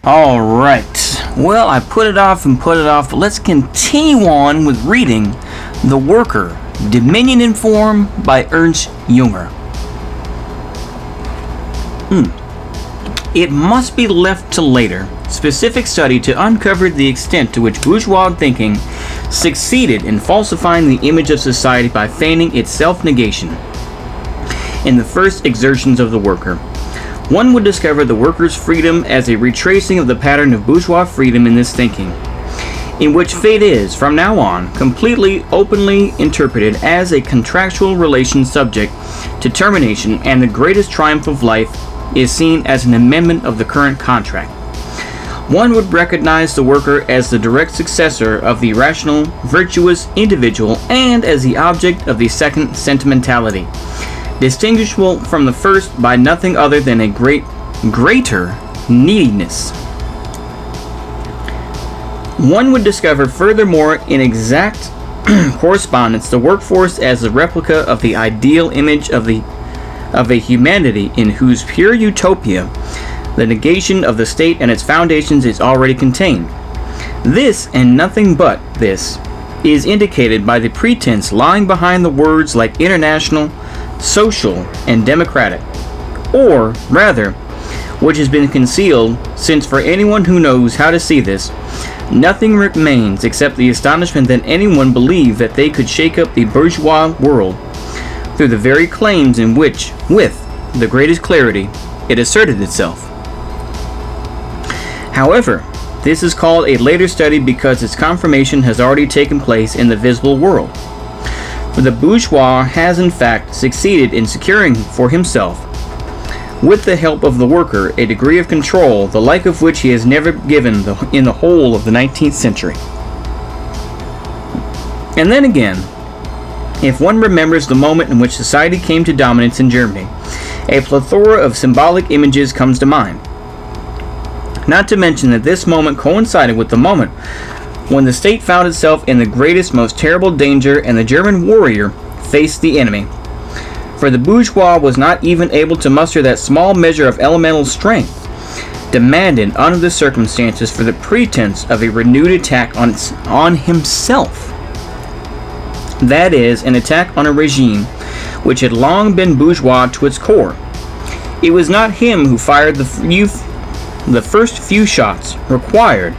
Alright, well, I put it off, but let's continue on with reading The Worker, Dominion and Form by Ernst Junger. It must be left to later specific study to uncover the extent to which bourgeois thinking succeeded in falsifying the image of society by feigning its self-negation in the first exertions of the worker. One would discover the worker's freedom as a retracing of the pattern of bourgeois freedom in this thinking, in which fate is, from now on, completely openly interpreted as a contractual relation subject to termination, and the greatest triumph of life is seen as an amendment of the current contract. One would recognize the worker as the direct successor of the rational, virtuous individual and as the object of the second sentimentality, distinguishable from the first by nothing other than a greater neediness. One would discover furthermore in exact correspondence the workforce as the replica of the ideal image of a humanity in whose pure utopia the negation of the state and its foundations is already contained. This, and nothing but this, is indicated by the pretense lying behind the words like international, social, and democratic, or rather, which has been concealed, since for anyone who knows how to see this, nothing remains except the astonishment that anyone believed that they could shake up the bourgeois world through the very claims in which, with the greatest clarity, it asserted itself. However, this is called a later study because its confirmation has already taken place in the visible world. For the bourgeois has in fact succeeded in securing for himself, with the help of the worker, a degree of control the like of which he has never given in the whole of the 19th century. And then again, if one remembers the moment in which society came to dominance in Germany, a plethora of symbolic images comes to mind. Not to mention that this moment coincided with the moment when the state found itself in the greatest, most terrible danger, and the German warrior faced the enemy. For the bourgeois was not even able to muster that small measure of elemental strength demanded under the circumstances for the pretense of a renewed attack on himself. That is, an attack on a regime which had long been bourgeois to its core. It was not him who fired the first few shots required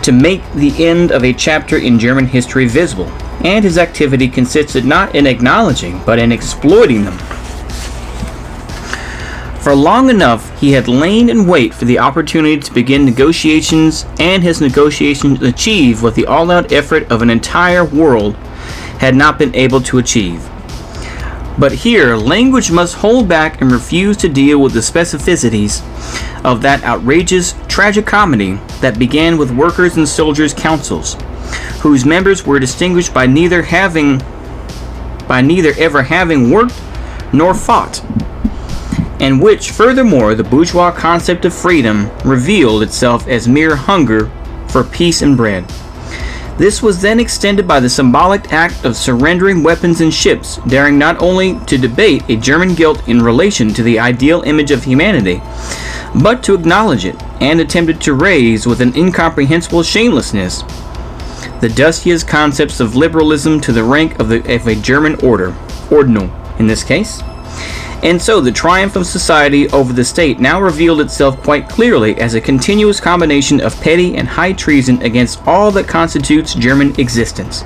to make the end of a chapter in German history visible, and his activity consisted not in acknowledging, but in exploiting them. For long enough he had lain in wait for the opportunity to begin negotiations, and his negotiations achieved what the all-out effort of an entire world had not been able to achieve. But here, language must hold back and refuse to deal with the specificities of that outrageous tragicomedy that began with workers' and soldiers' councils, whose members were distinguished by neither ever having worked nor fought, and which, furthermore, the bourgeois concept of freedom revealed itself as mere hunger for peace and bread. This was then extended by the symbolic act of surrendering weapons and ships, daring not only to debate a German guilt in relation to the ideal image of humanity, but to acknowledge it, and attempted to raise with an incomprehensible shamelessness the dustiest concepts of liberalism to the rank of a German order, ordinal in this case. And so the triumph of society over the state now revealed itself quite clearly as a continuous combination of petty and high treason against all that constitutes German existence.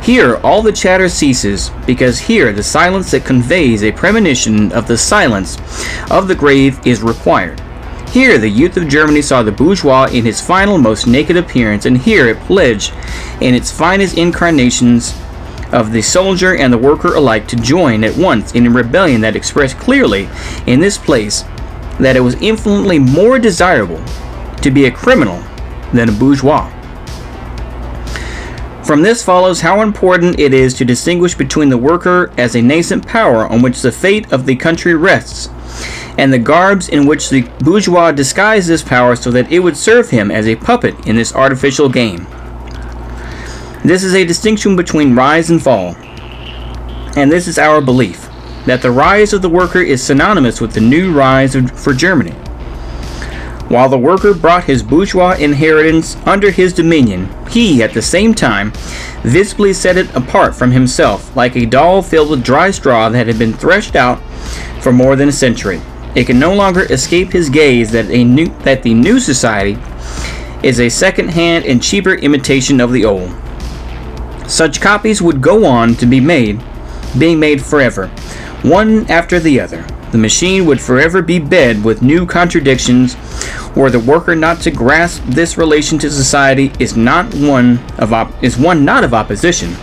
Here all the chatter ceases, because here the silence that conveys a premonition of the silence of the grave is required. Here the youth of Germany saw the bourgeois in his final, most naked appearance, and here it pledged in its finest incarnations of the soldier and the worker alike to join at once in a rebellion that expressed clearly in this place that it was infinitely more desirable to be a criminal than a bourgeois. From this follows how important it is to distinguish between the worker as a nascent power on which the fate of the country rests, and the garbs in which the bourgeois disguised this power so that it would serve him as a puppet in this artificial game. This is a distinction between rise and fall, and this is our belief, that the rise of the worker is synonymous with the new rise for Germany. While the worker brought his bourgeois inheritance under his dominion, he, at the same time, visibly set it apart from himself, like a doll filled with dry straw that had been threshed out for more than a century. It can no longer escape his gaze that the new society is a second-hand and cheaper imitation of the old. Such copies would go on to being made forever, one after the other. The machine would forever be bed with new contradictions. Were the worker not to grasp this relation to society is one not of opposition,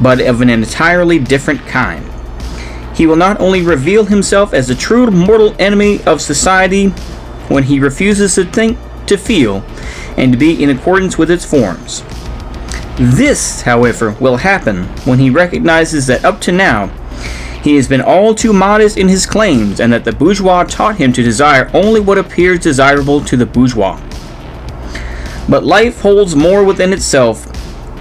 but of an entirely different kind. He will not only reveal himself as the true mortal enemy of society when he refuses to think, to feel, and to be in accordance with its forms. This, however, will happen when he recognizes that up to now he has been all too modest in his claims, and that the bourgeois taught him to desire only what appears desirable to the bourgeois. But life holds more within itself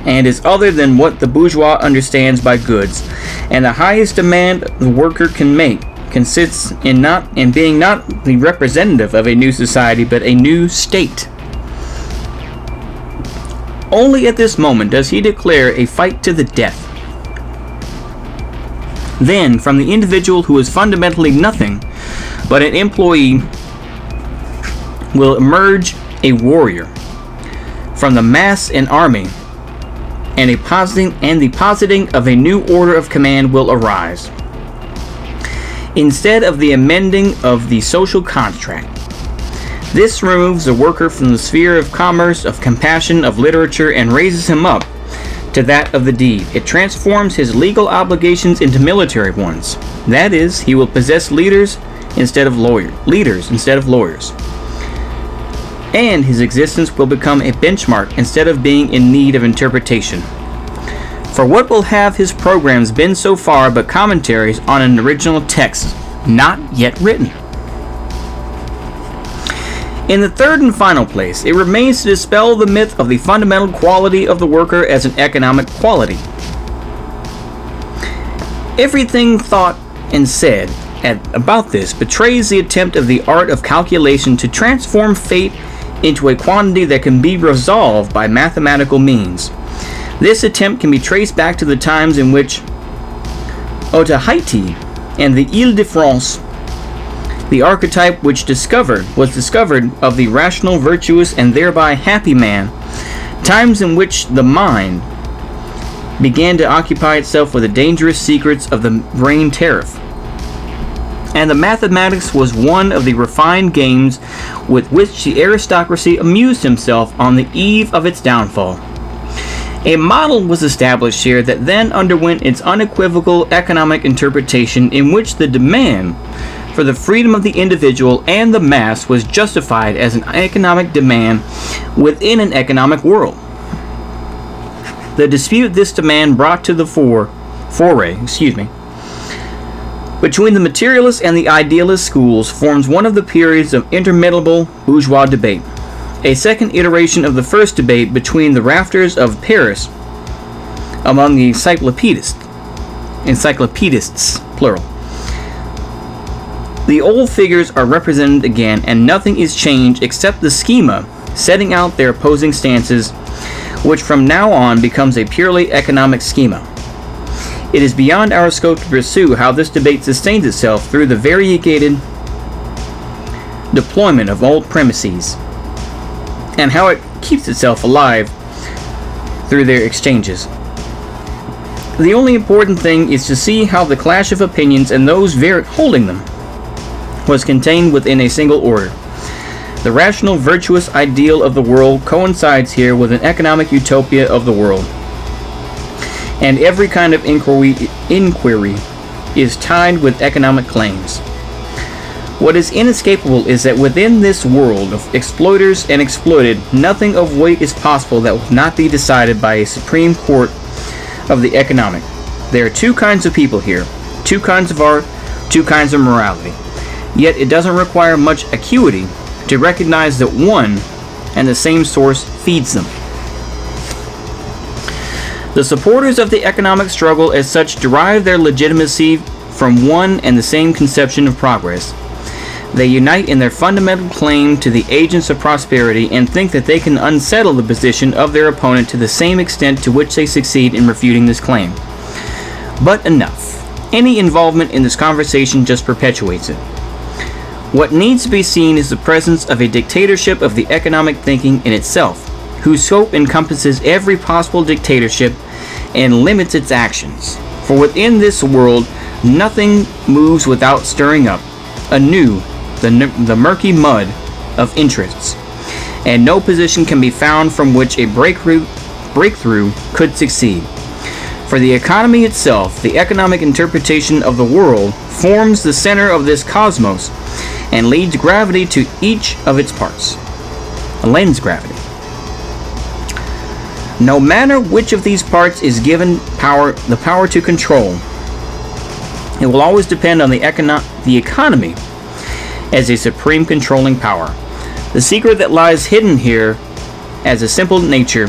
and is other than what the bourgeois understands by goods, and the highest demand the worker can make consists in being not the representative of a new society, but a new state. Only at this moment does he declare a fight to the death. Then, from the individual who is fundamentally nothing but an employee, will emerge a warrior. From the mass, an army, and the positing of a new order of command will arise. Instead of the amending of the social contract, this removes the worker from the sphere of commerce, of compassion, of literature, and raises him up to that of the deed. It transforms his legal obligations into military ones. That is, he will possess leaders instead of lawyers. And his existence will become a benchmark instead of being in need of interpretation. For what will have his programs been so far but commentaries on an original text, not yet written? In the third and final place, it remains to dispel the myth of the fundamental quality of the worker as an economic quality. Everything thought and said about this betrays the attempt of the art of calculation to transform fate into a quantity that can be resolved by mathematical means. This attempt can be traced back to the times in which Odysee and the Ile-de-France, the archetype was discovered of the rational, virtuous, and thereby happy man, times in which the mind began to occupy itself with the dangerous secrets of the brain tariff. And the mathematics was one of the refined games with which the aristocracy amused himself on the eve of its downfall. A model was established here that then underwent its unequivocal economic interpretation, in which the demand for the freedom of the individual and the mass was justified as an economic demand within an economic world. The dispute this demand brought to the foray between the materialist and the idealist schools forms one of the periods of interminable bourgeois debate, a second iteration of the first debate between the rafters of Paris among the encyclopedists, plural. The old figures are represented again, and nothing is changed except the schema setting out their opposing stances, which from now on becomes a purely economic schema. It is beyond our scope to pursue how this debate sustains itself through the variegated deployment of old premises, and how it keeps itself alive through their exchanges. The only important thing is to see how the clash of opinions and those holding them was contained within a single order. The rational, virtuous ideal of the world coincides here with an economic utopia of the world, and every kind of inquiry is tied with economic claims. What is inescapable is that within this world of exploiters and exploited, nothing of weight is possible that will not be decided by a supreme court of the economic. There are two kinds of people here, two kinds of art, two kinds of morality. Yet it doesn't require much acuity to recognize that one and the same source feeds them. The supporters of the economic struggle as such derive their legitimacy from one and the same conception of progress. They unite in their fundamental claim to the agents of prosperity and think that they can unsettle the position of their opponent to the same extent to which they succeed in refuting this claim. But enough. Any involvement in this conversation just perpetuates it. What needs to be seen is the presence of a dictatorship of the economic thinking in itself, whose scope encompasses every possible dictatorship and limits its actions. For within this world, nothing moves without stirring up anew the murky mud of interests, and no position can be found from which a breakthrough could succeed. For the economy itself, the economic interpretation of the world, forms the center of this cosmos and leads gravity to each of its parts. Lends gravity. No matter which of these parts is given the power to control, it will always depend on the economy as a supreme controlling power. The secret that lies hidden here as a simple nature,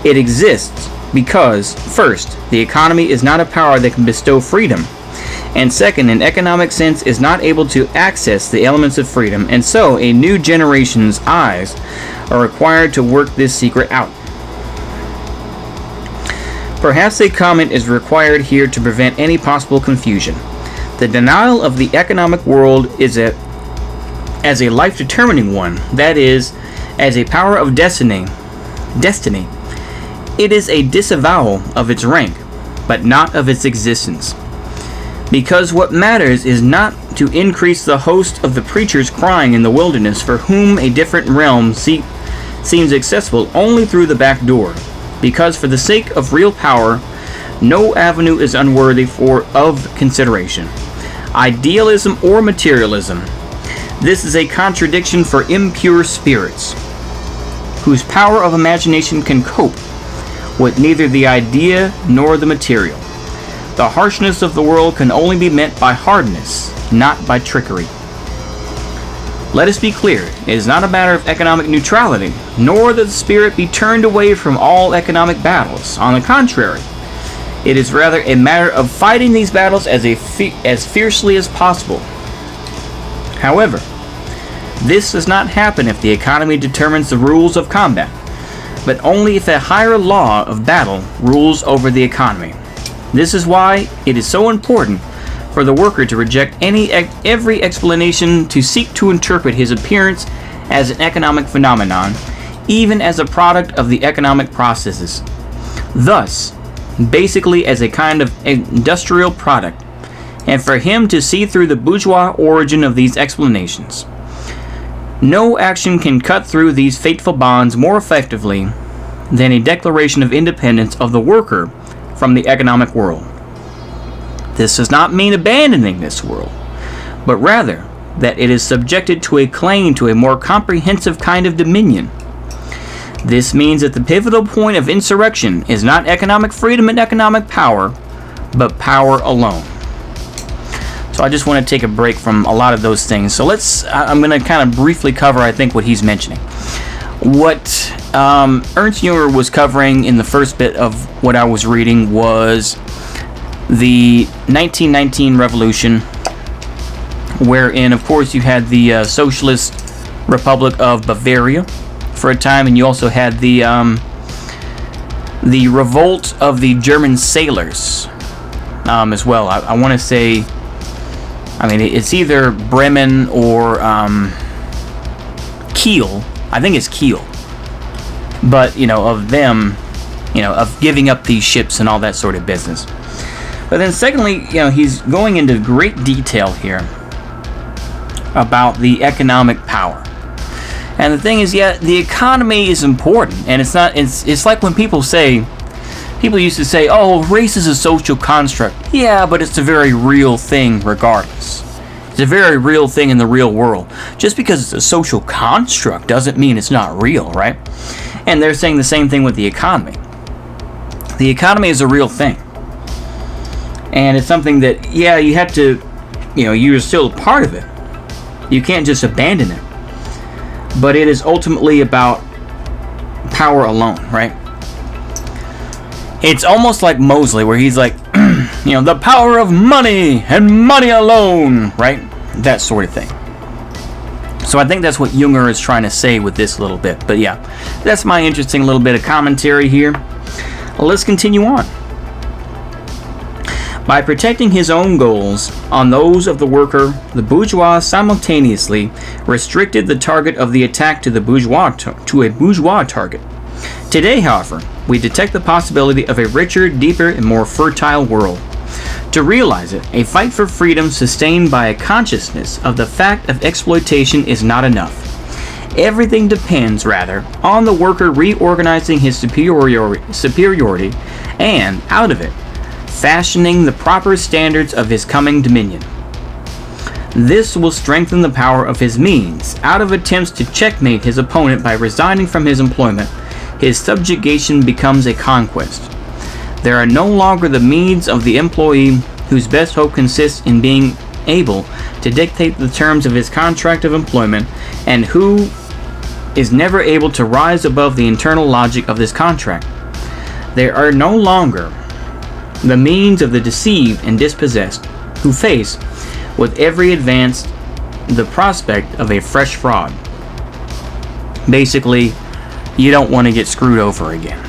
it exists because, first, the economy is not a power that can bestow freedom, and second, an economic sense is not able to access the elements of freedom, and so a new generation's eyes are required to work this secret out. Perhaps a comment is required here to prevent any possible confusion. The denial of the economic world is as a life-determining one, that is, as a power of destiny. It is a disavowal of its rank, but not of its existence. Because what matters is not to increase the host of the preachers crying in the wilderness, for whom a different realm seems accessible only through the back door. Because for the sake of real power, no avenue is unworthy of consideration. Idealism or materialism. This is a contradiction for impure spirits, whose power of imagination can cope with neither the idea nor the material. The harshness of the world can only be met by hardness, not by trickery. Let us be clear, it is not a matter of economic neutrality, nor that the spirit be turned away from all economic battles. On the contrary, it is rather a matter of fighting these battles as fiercely as possible. However, this does not happen if the economy determines the rules of combat, but only if a higher law of battle rules over the economy. This is why it is so important for the worker to reject every explanation to seek to interpret his appearance as an economic phenomenon, even as a product of the economic processes. Thus, basically as a kind of industrial product, and for him to see through the bourgeois origin of these explanations. No action can cut through these fateful bonds more effectively than a declaration of independence of the worker from the economic world. This does not mean abandoning this world, but rather that it is subjected to a claim to a more comprehensive kind of dominion. This means that the pivotal point of insurrection is not economic freedom and economic power, but power alone. So I just want to take a break from a lot of those things. So I'm going to kind of briefly cover, I think, what he's mentioning. What Ernst Junger was covering in the first bit of what I was reading was the 1919 revolution, wherein, of course, you had the Socialist Republic of Bavaria for a time, and you also had the revolt of the German sailors as well. I want to say, I mean, it's either Bremen or Kiel. I think it's Kiel. But, of them, of giving up these ships and all that sort of business. But then secondly, he's going into great detail here about the economic power. And the thing is, the economy is important. And it's like when people used to say, oh, race is a social construct. Yeah, but it's a very real thing regardless. It's a very real thing in the real world. Just because it's a social construct doesn't mean it's not real, right? And they're saying the same thing with the economy. The economy is a real thing. And it's something that, you have to, you're still a part of it. You can't just abandon it. But it is ultimately about power alone, right? It's almost like Mosley, where he's like, the power of money and money alone, right? That sort of thing. So I think that's what Junger is trying to say with this little bit. But yeah, that's my interesting little bit of commentary here. Let's continue on. By protecting his own goals on those of the worker, the bourgeois simultaneously restricted the target of the attack to a bourgeois target. Today, however, we detect the possibility of a richer, deeper, and more fertile world. To realize it, a fight for freedom sustained by a consciousness of the fact of exploitation is not enough. Everything depends, rather, on the worker reorganizing his superiority and, out of it, fashioning the proper standards of his coming dominion. This will strengthen the power of his means. Out of attempts to checkmate his opponent by resigning from his employment, his subjugation becomes a conquest. There are no longer the means of the employee whose best hope consists in being able to dictate the terms of his contract of employment and who is never able to rise above the internal logic of this contract. There are no longer the means of the deceived and dispossessed who face, with every advance, the prospect of a fresh fraud. Basically, you don't want to get screwed over again.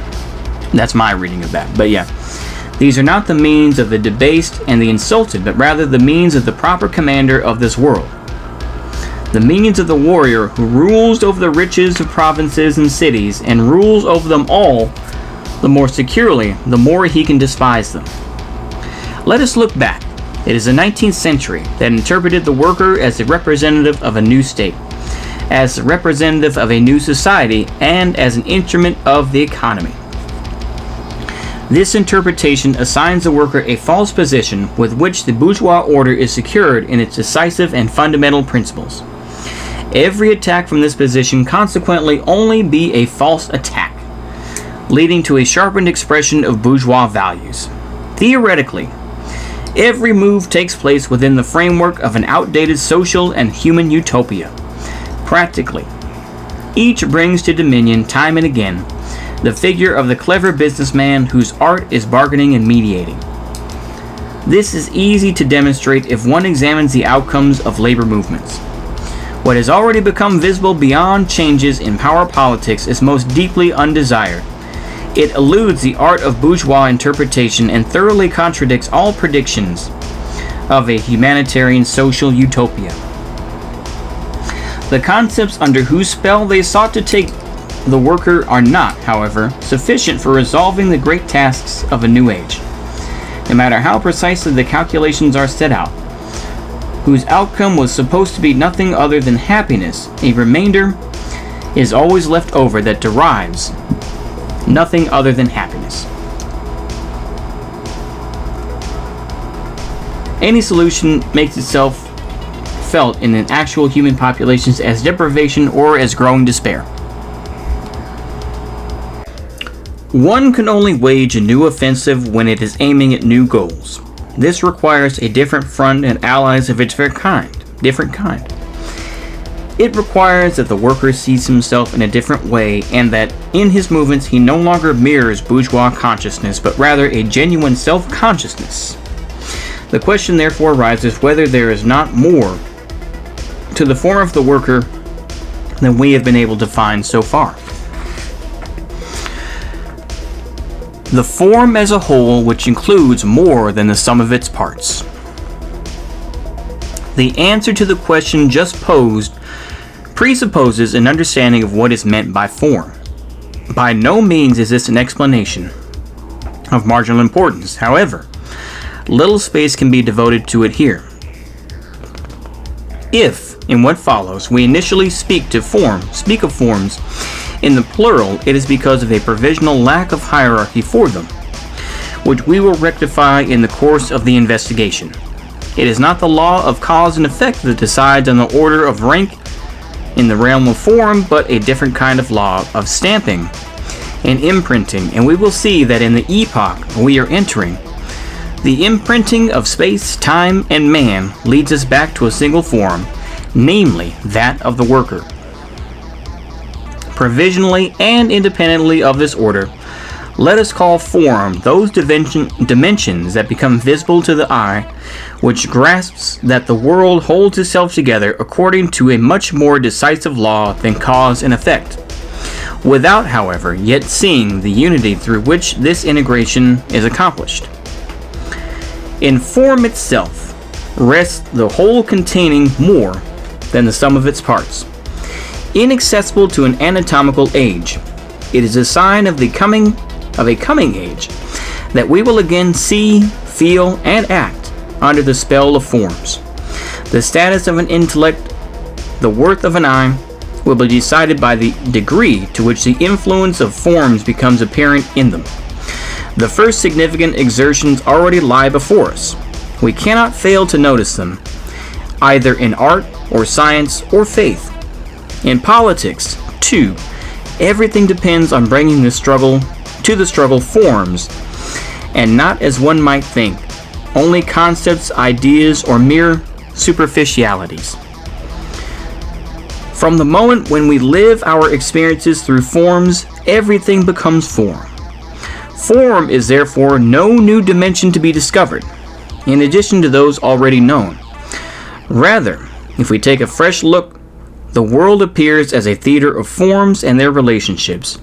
That's my reading of that. But yeah, these are not the means of the debased and the insulted, but rather the means of the proper commander of this world. The means of the warrior who rules over the riches of provinces and cities and rules over them all the more securely, the more he can despise them. Let us look back. It is the 19th century that interpreted the worker as the representative of a new state, as the representative of a new society, and as an instrument of the economy. This interpretation assigns the worker a false position with which the bourgeois order is secured in its decisive and fundamental principles. Every attack from this position consequently only be a false attack, leading to a sharpened expression of bourgeois values. Theoretically, every move takes place within the framework of an outdated social and human utopia. Practically, each brings to dominion time and again the figure of the clever businessman whose art is bargaining and mediating. This is easy to demonstrate if one examines the outcomes of labor movements. What has already become visible beyond changes in power politics is most deeply undesired. It eludes the art of bourgeois interpretation and thoroughly contradicts all predictions of a humanitarian social utopia. The concepts under whose spell they sought to take the worker are not, however, sufficient for resolving the great tasks of a new age, no matter how precisely the calculations are set out, whose outcome was supposed to be nothing other than happiness. A remainder is always left over that derives nothing other than happiness. Any solution makes itself felt in an actual human populations as deprivation or as growing despair. One can only wage a new offensive when it is aiming at new goals. This requires a different front and allies of its different kind. It requires that the worker sees himself in a different way and that in his movements he no longer mirrors bourgeois consciousness, but rather a genuine self-consciousness. The question therefore arises whether there is not more to the form of the worker than we have been able to find so far. The form as a whole, which includes more than the sum of its parts. The answer to the question just posed presupposes an understanding of what is meant by form. By no means is this an explanation of marginal importance. However, little space can be devoted to it here. If, in what follows, we initially speak of forms in the plural, it is because of a provisional lack of hierarchy for them, which we will rectify in the course of the investigation. It is not the law of cause and effect that decides on the order of rank in the realm of form, but a different kind of law of stamping and imprinting, and we will see that in the epoch we are entering, the imprinting of space, time, and man leads us back to a single form, namely that of the worker. Provisionally and independently of this order, let us call form those dimensions that become visible to the eye, which grasps that the world holds itself together according to a much more decisive law than cause and effect, without, however, yet seeing the unity through which this integration is accomplished. In form itself rests the whole, containing more than the sum of its parts. Inaccessible to an anatomical age, it is a sign of a coming age that we will again see, feel, and act under the spell of forms. The status of an intellect, the worth of an eye, will be decided by the degree to which the influence of forms becomes apparent in them. The first significant exertions already lie before us. We cannot fail to notice them, either in art or science or faith. In politics, too, everything depends on bringing the struggle forms, and not, as one might think, only concepts, ideas, or mere superficialities. From the moment when we live our experiences through forms, everything becomes form. Form is therefore no new dimension to be discovered, in addition to those already known. Rather, if we take a fresh look, the world appears as a theater of forms and their relationships.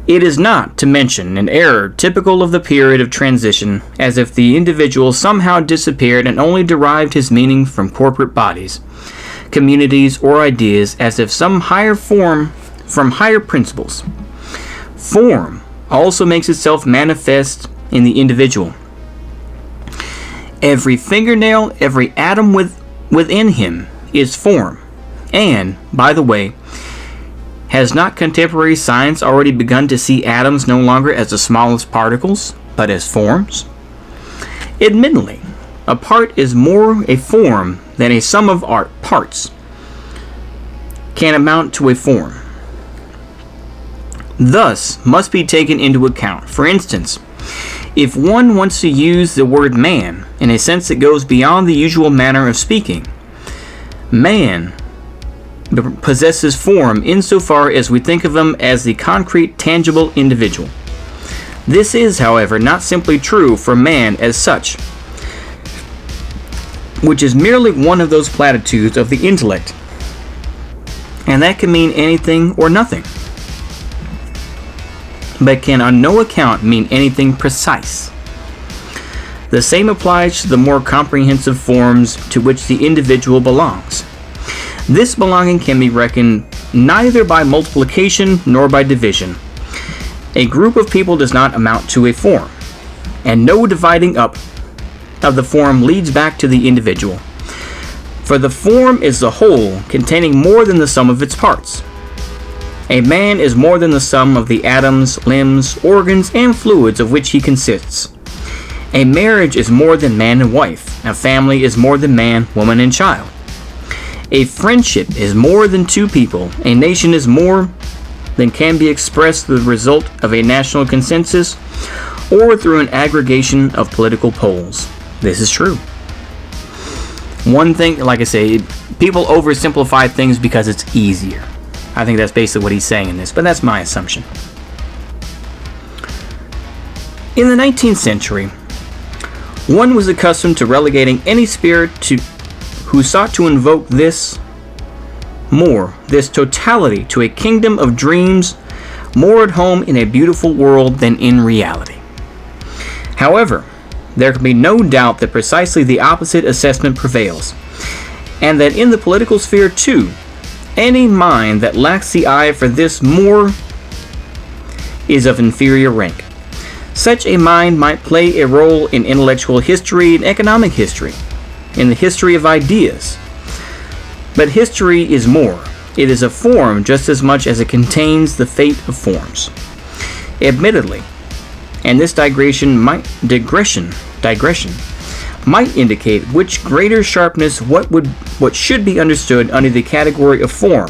It is not to mention an error typical of the period of transition, as if the individual somehow disappeared and only derived his meaning from corporate bodies, communities, or ideas, as if some higher form from higher principles. Form also makes itself manifest in the individual. Every fingernail, every atom within him is form. And, by the way, has not contemporary science already begun to see atoms no longer as the smallest particles, but as forms? Admittedly, a part is more a form than a sum of parts can amount to a form. Thus must be taken into account, for instance, if one wants to use the word man in a sense that goes beyond the usual manner of speaking. Man possesses form insofar as we think of him as the concrete, tangible individual. This is, however, not simply true for man as such, which is merely one of those platitudes of the intellect, and that can mean anything or nothing, but can on no account mean anything precise. The same applies to the more comprehensive forms to which the individual belongs. This belonging can be reckoned neither by multiplication nor by division. A group of people does not amount to a form, and no dividing up of the form leads back to the individual. For the form is the whole, containing more than the sum of its parts. A man is more than the sum of the atoms, limbs, organs, and fluids of which he consists. A marriage is more than man and wife. A family is more than man, woman, and child. A friendship is more than two people. A nation is more than can be expressed through the result of a national consensus or through an aggregation of political polls. This is true. One thing, like I say, people oversimplify things because it's easier. I think that's basically what he's saying in this, but that's my assumption. In the 19th century, one was accustomed to relegating any spirit who sought to invoke this totality to a kingdom of dreams, more at home in a beautiful world than in reality. However, there can be no doubt that precisely the opposite assessment prevails, and that in the political sphere too, any mind that lacks the eye for this more is of inferior rank. Such a mind might play a role in intellectual history and economic history, in the history of ideas. But history is more. It is a form just as much as it contains the fate of forms. Admittedly, and this digression might indicate which greater sharpness what should be understood under the category of form.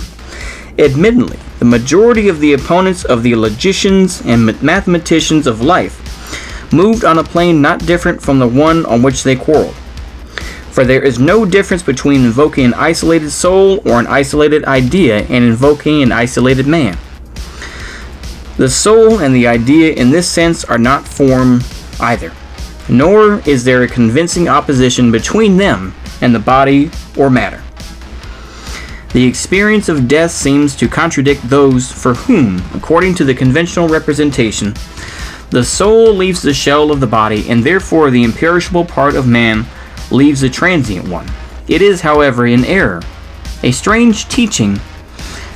Admittedly, the majority of the opponents of the logicians and mathematicians of life moved on a plane not different from the one on which they quarreled. For there is no difference between invoking an isolated soul or an isolated idea and invoking an isolated man. The soul and the idea in this sense are not form either, nor is there a convincing opposition between them and the body or matter. The experience of death seems to contradict those for whom, according to the conventional representation, the soul leaves the shell of the body, and therefore the imperishable part of man leaves the transient one. It is, however, in error, a strange teaching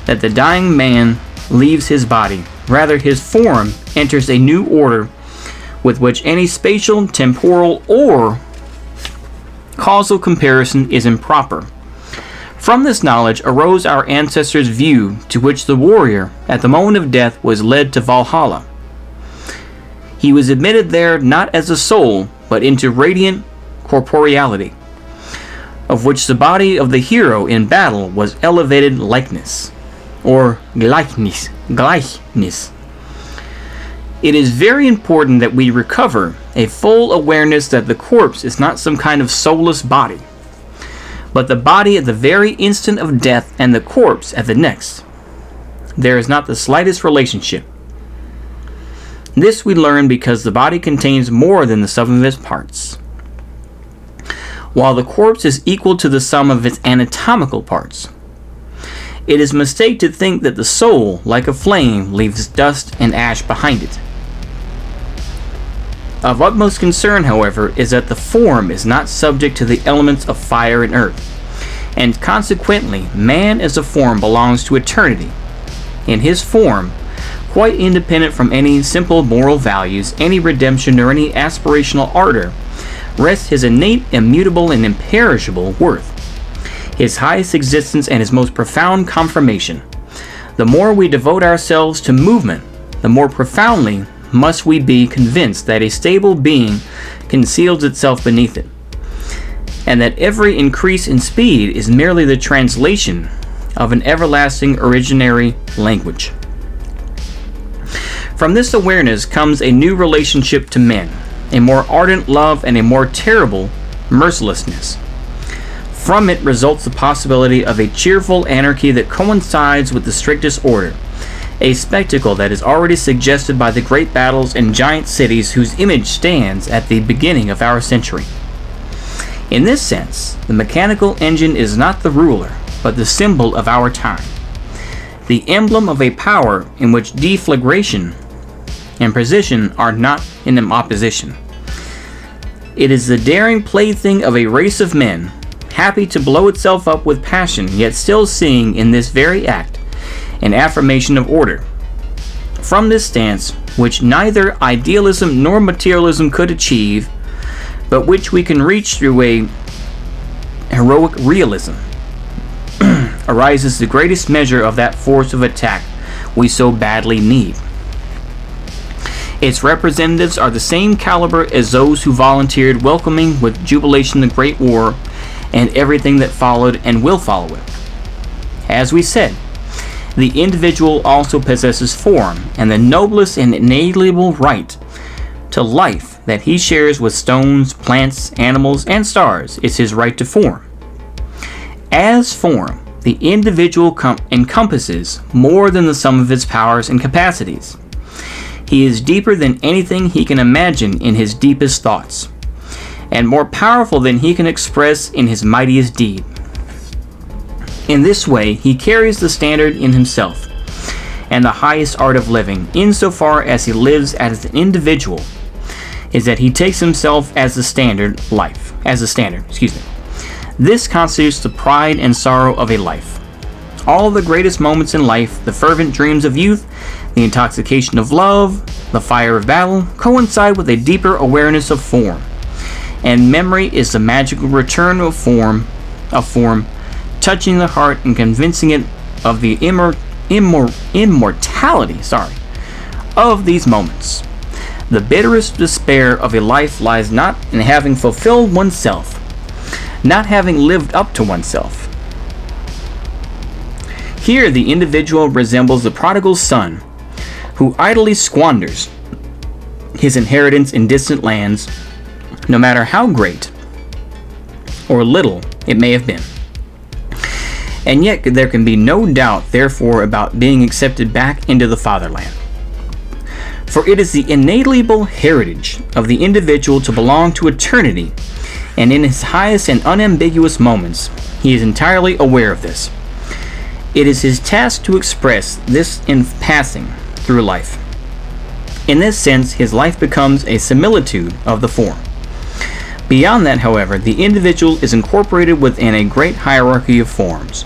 that the dying man leaves his body. Rather, his form enters a new order with which any spatial, temporal, or causal comparison is improper. From this knowledge arose our ancestors' view, to which the warrior, at the moment of death, was led to Valhalla. He was admitted there not as a soul, but into radiant corporeality, of which the body of the hero in battle was elevated likeness, or gleichnis. It is very important that we recover a full awareness that the corpse is not some kind of soulless body, but the body at the very instant of death and the corpse at the next. There is not the slightest relationship. This we learn because the body contains more than the sum of its parts, while the corpse is equal to the sum of its anatomical parts. It is a mistake to think that the soul, like a flame, leaves dust and ash behind it. Of utmost concern, however, is that the form is not subject to the elements of fire and earth, and consequently, man as a form belongs to eternity. In his form, quite independent from any simple moral values, any redemption, or any aspirational ardor, rests his innate, immutable, and imperishable worth, his highest existence and his most profound confirmation. The more we devote ourselves to movement, the more profoundly must we be convinced that a stable being conceals itself beneath it, and that every increase in speed is merely the translation of an everlasting originary language. From this awareness comes a new relationship to men, a more ardent love and a more terrible mercilessness. From it results the possibility of a cheerful anarchy that coincides with the strictest order, a spectacle that is already suggested by the great battles and giant cities whose image stands at the beginning of our century. In this sense, the mechanical engine is not the ruler, but the symbol of our time, the emblem of a power in which deflagration and precision are not in opposition. It is the daring plaything of a race of men, happy to blow itself up with passion, yet still seeing in this very act an affirmation of order. From this stance, which neither idealism nor materialism could achieve, but which we can reach through a heroic realism, arises the greatest measure of that force of attack we so badly need. Its representatives are the same caliber as those who volunteered welcoming with jubilation the Great War and everything that followed and will follow it. As we said, the individual also possesses form, and the noblest and inalienable right to life that he shares with stones, plants, animals, and stars is his right to form. As form, the individual encompasses more than the sum of his powers and capacities. He is deeper than anything he can imagine in his deepest thoughts, and more powerful than he can express in his mightiest deed. In this way, he carries the standard in himself, and the highest art of living, insofar as he lives as an individual, is that he takes himself as the standard. This constitutes the pride and sorrow of a life. All the greatest moments in life, the fervent dreams of youth, the intoxication of love, the fire of battle, coincide with a deeper awareness of form, and memory is the magical return of form, touching the heart and convincing it of the immortality of these moments. The bitterest despair of a life lies not in having fulfilled oneself, not having lived up to oneself. Here the individual resembles the prodigal son, who idly squanders his inheritance in distant lands, no matter how great or little it may have been. And yet there can be no doubt, therefore, about being accepted back into the fatherland. For it is the inalienable heritage of the individual to belong to eternity, and in his highest and unambiguous moments, he is entirely aware of this. It is his task to express this in passing through life. In this sense, his life becomes a similitude of the form. Beyond that, however, the individual is incorporated within a great hierarchy of forms,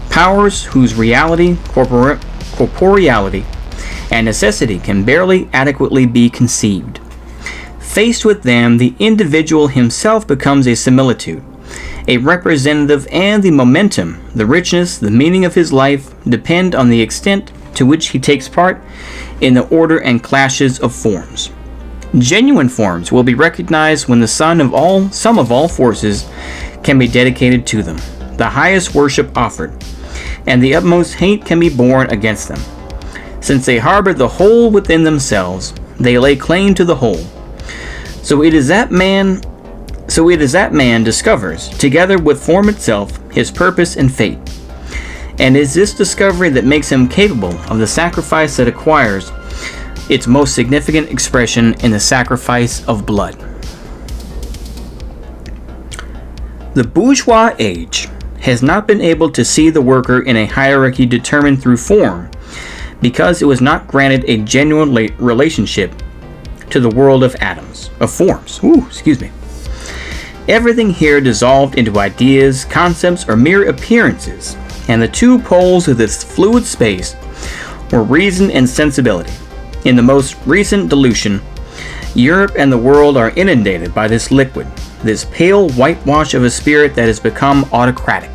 powers whose reality, corporeality, and necessity can barely adequately be conceived. Faced with them, the individual himself becomes a similitude, a representative, and the momentum, the richness, the meaning of his life depend on the extent to which he takes part in the order and clashes of forms. Genuine forms will be recognized when the sum of all forces can be dedicated to them, the highest worship offered, and the utmost hate can be borne against them. Since they harbor the whole within themselves, they lay claim to the whole. So it is that man discovers, together with form itself, his purpose and fate. And it is this discovery that makes him capable of the sacrifice that acquires its most significant expression in the sacrifice of blood. The bourgeois age has not been able to see the worker in a hierarchy determined through form, because it was not granted a genuine relationship to the world of atoms, of forms. Everything here dissolved into ideas, concepts, or mere appearances, and the two poles of this fluid space were reason and sensibility. In the most recent dilution, Europe and the world are inundated by this liquid, this pale whitewash of a spirit that has become autocratic.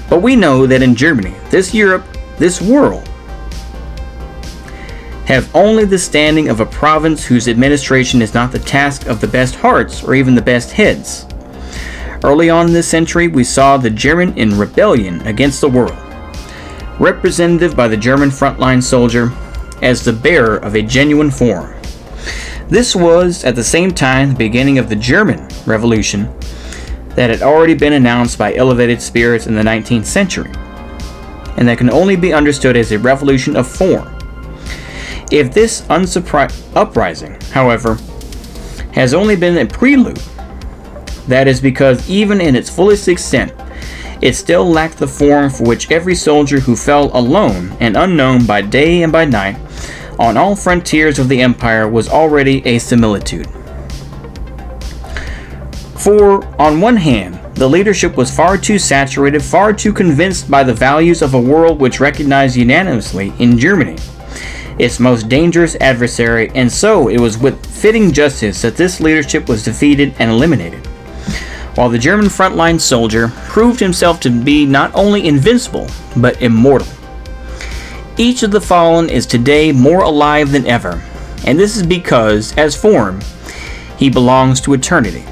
But we know that in Germany, this Europe, this world, have only the standing of a province whose administration is not the task of the best hearts or even the best heads. Early on in this century, we saw the German in rebellion against the world, represented by the German frontline soldier as the bearer of a genuine form. This was, at the same time, the beginning of the German Revolution that had already been announced by elevated spirits in the 19th century, and that can only be understood as a revolution of form. If this uprising, however, has only been a prelude, that is because even in its fullest extent, it still lacked the form for which every soldier who fell alone and unknown by day and by night on all frontiers of the empire was already a similitude. For, on one hand, the leadership was far too saturated, far too convinced by the values of a world which recognized unanimously in Germany its most dangerous adversary, and so it was with fitting justice that this leadership was defeated and eliminated, while the German frontline soldier proved himself to be not only invincible, but immortal. Each of the fallen is today more alive than ever, and this is because, as form, he belongs to eternity.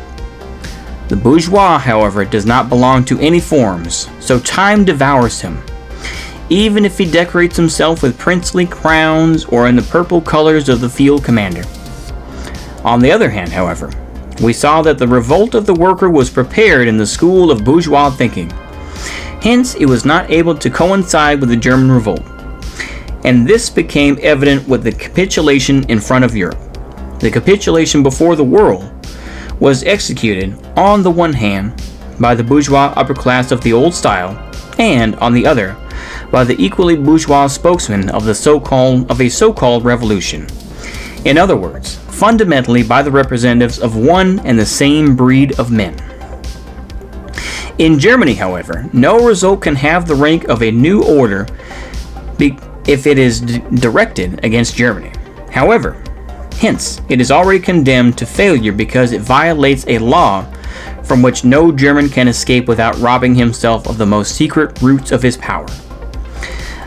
The bourgeois, however, does not belong to any forms, so time devours him, even if he decorates himself with princely crowns or in the purple colors of the field commander. On the other hand, however, we saw that the revolt of the worker was prepared in the school of bourgeois thinking. Hence, it was not able to coincide with the German revolt. And this became evident with the capitulation in front of Europe. The capitulation before the world was executed, on the one hand, by the bourgeois upper class of the old style, and, on the other, by the equally bourgeois spokesman of a so-called revolution. In other words, fundamentally by the representatives of one and the same breed of men. In Germany, however, no result can have the rank of a new order if it is directed against Germany. However, hence, it is already condemned to failure because it violates a law from which no German can escape without robbing himself of the most secret roots of his power.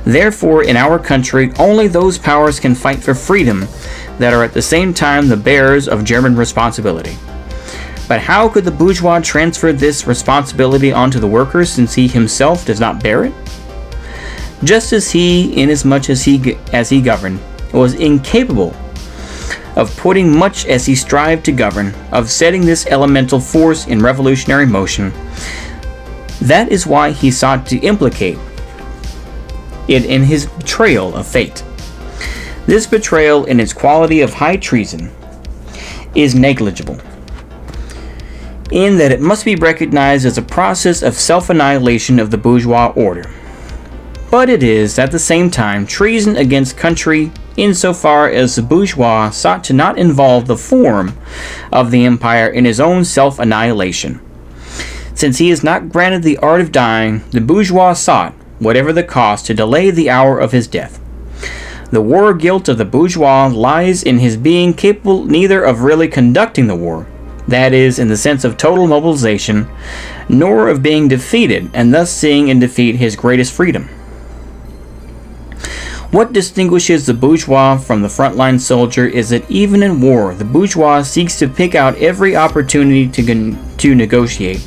Therefore, in our country, only those powers can fight for freedom that are at the same time the bearers of German responsibility. But how could the bourgeois transfer this responsibility onto the worker since he himself does not bear it? Just as he, inasmuch as he governed, was incapable of putting much as he strived to govern, of setting this elemental force in revolutionary motion, that is why he sought to implicate it in his betrayal of fate. This betrayal in its quality of high treason is negligible, in that it must be recognized as a process of self-annihilation of the bourgeois order. But it is, at the same time, treason against country insofar as the bourgeois sought to not involve the form of the empire in his own self-annihilation. Since he is not granted the art of dying, the bourgeois sought, whatever the cost, to delay the hour of his death. The war guilt of the bourgeois lies in his being capable neither of really conducting the war, that is, in the sense of total mobilization, nor of being defeated, and thus seeing in defeat his greatest freedom. What distinguishes the bourgeois from the frontline soldier is that even in war, the bourgeois seeks to pick out every opportunity to negotiate,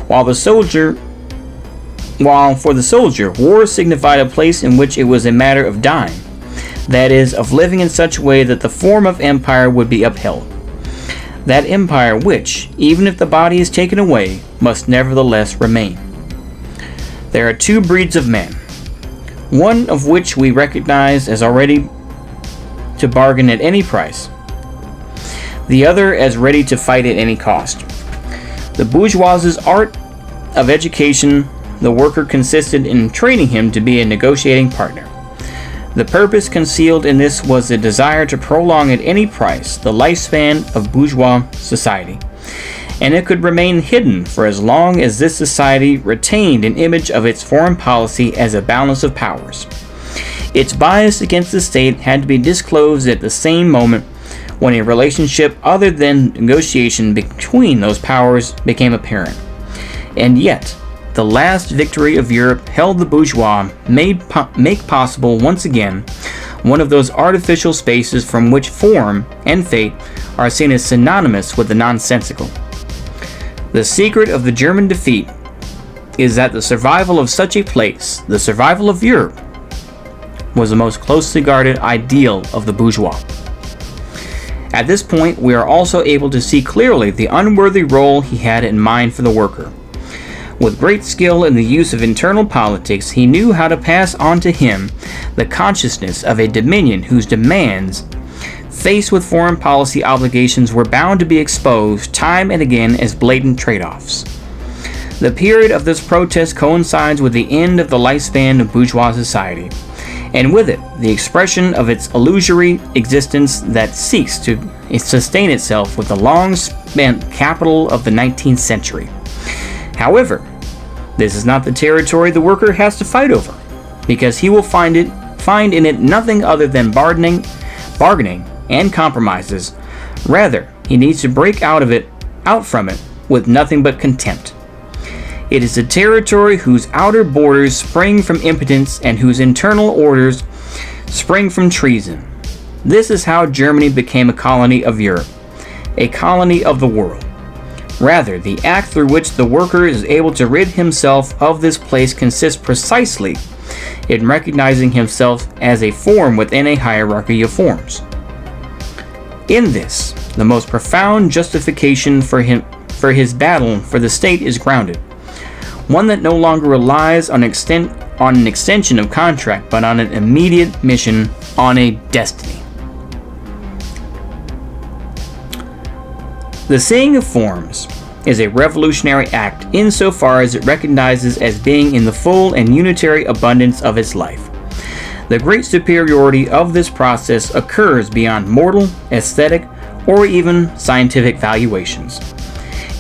while for the soldier, war signified a place in which it was a matter of dying, that is, of living in such a way that the form of empire would be upheld. That empire which, even if the body is taken away, must nevertheless remain. There are two breeds of men, one of which we recognize as ready to bargain at any price, the other as ready to fight at any cost. The bourgeois's art of education, the worker consisted in training him to be a negotiating partner. The purpose concealed in this was the desire to prolong at any price the lifespan of bourgeois society, and it could remain hidden for as long as this society retained an image of its foreign policy as a balance of powers. Its bias against the state had to be disclosed at the same moment when a relationship other than negotiation between those powers became apparent. And yet, the last victory of Europe held the bourgeois make possible once again one of those artificial spaces from which form and fate are seen as synonymous with the nonsensical. The secret of the German defeat is that the survival of such a place, the survival of Europe, was the most closely guarded ideal of the bourgeois. At this point, we are also able to see clearly the unworthy role he had in mind for the worker. With great skill in the use of internal politics, he knew how to pass on to him the consciousness of a dominion whose demands, faced with foreign policy obligations, were bound to be exposed time and again as blatant trade-offs. The period of this protest coincides with the end of the lifespan of bourgeois society, and with it, the expression of its illusory existence that seeks to sustain itself with the long-spent capital of the 19th century. However, this is not the territory the worker has to fight over, because he will find in it nothing other than bargaining, and compromises. Rather, he needs to break out from it with nothing but contempt. It is a territory whose outer borders spring from impotence and whose internal orders spring from treason. This is how Germany became a colony of Europe, a colony of the world. Rather, the act through which the worker is able to rid himself of this place consists precisely in recognizing himself as a form within a hierarchy of forms. In this, the most profound justification for his battle for the state is grounded, one that no longer relies on an extension of contract, but on an immediate mission, on a destiny. The seeing of forms is a revolutionary act insofar as it recognizes as being in the full and unitary abundance of its life. The great superiority of this process occurs beyond mortal, aesthetic, or even scientific valuations.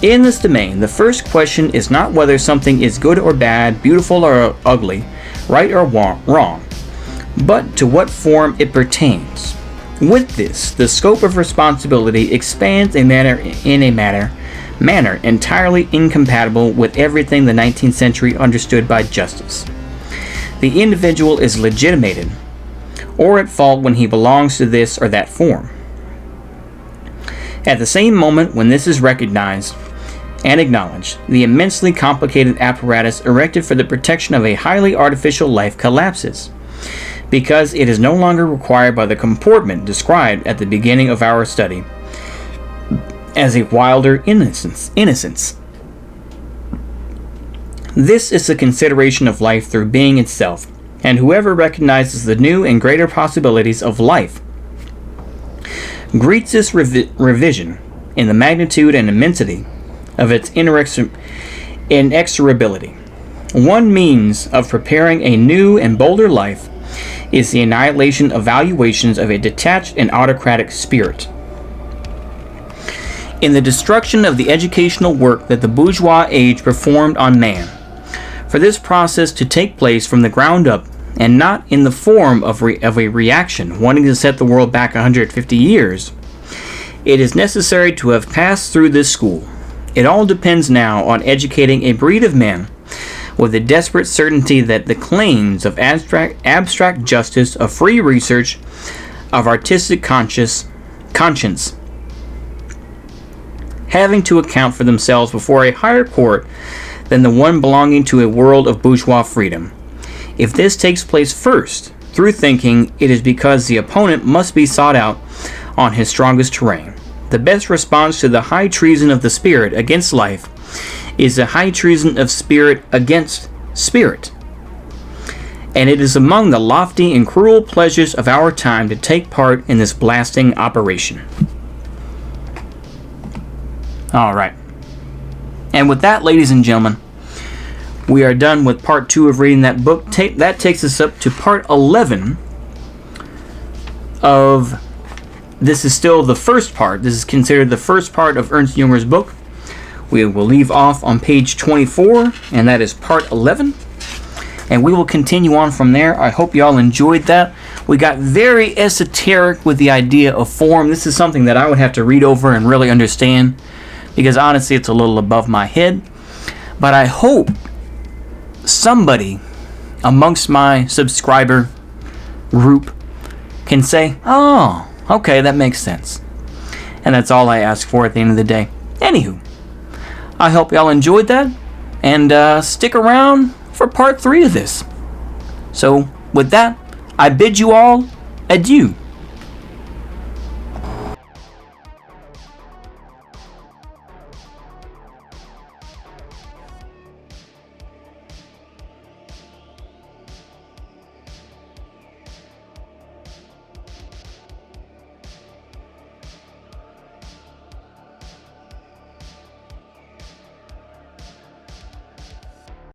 In this domain, the first question is not whether something is good or bad, beautiful or ugly, right or wrong, but to what form it pertains. With this, the scope of responsibility expands in a manner entirely incompatible with everything the 19th century understood by justice. The individual is legitimated, or at fault when he belongs to this or that form. At the same moment when this is recognized and acknowledged, the immensely complicated apparatus erected for the protection of a highly artificial life collapses, because it is no longer required by the comportment described at the beginning of our study as a wilder innocence. This is the consideration of life through being itself, and whoever recognizes the new and greater possibilities of life greets this revision in the magnitude and immensity of its inexorability. One means of preparing a new and bolder life is the annihilation of valuations of a detached and autocratic spirit. In the destruction of the educational work that the bourgeois age performed on man, for this process to take place from the ground up and not in the form of a reaction wanting to set the world back 150 years, it is necessary to have passed through this school. It all depends now on educating a breed of men with the desperate certainty that the claims of abstract justice, of free research, of artistic conscience, having to account for themselves before a higher court than the one belonging to a world of bourgeois freedom. If this takes place first, through thinking, it is because the opponent must be sought out on his strongest terrain. The best response to the high treason of the spirit against life is the high treason of spirit against spirit. And it is among the lofty and cruel pleasures of our time to take part in this blasting operation. Alright. And with that, ladies and gentlemen, we are done with part 2 of reading that book. That takes us up to part 11 of... This is still the first part. This is considered the first part of Ernst Junger's book. We will leave off on page 24, and that is part 11. And we will continue on from there. I hope you all enjoyed that. We got very esoteric with the idea of form. This is something that I would have to read over and really understand, because honestly it's a little above my head. But I hope somebody amongst my subscriber group can say, oh, okay, that makes sense. And that's all I ask for at the end of the day. Anywho, I hope y'all enjoyed that, and stick around for part 3 of this. So, with that, I bid you all adieu.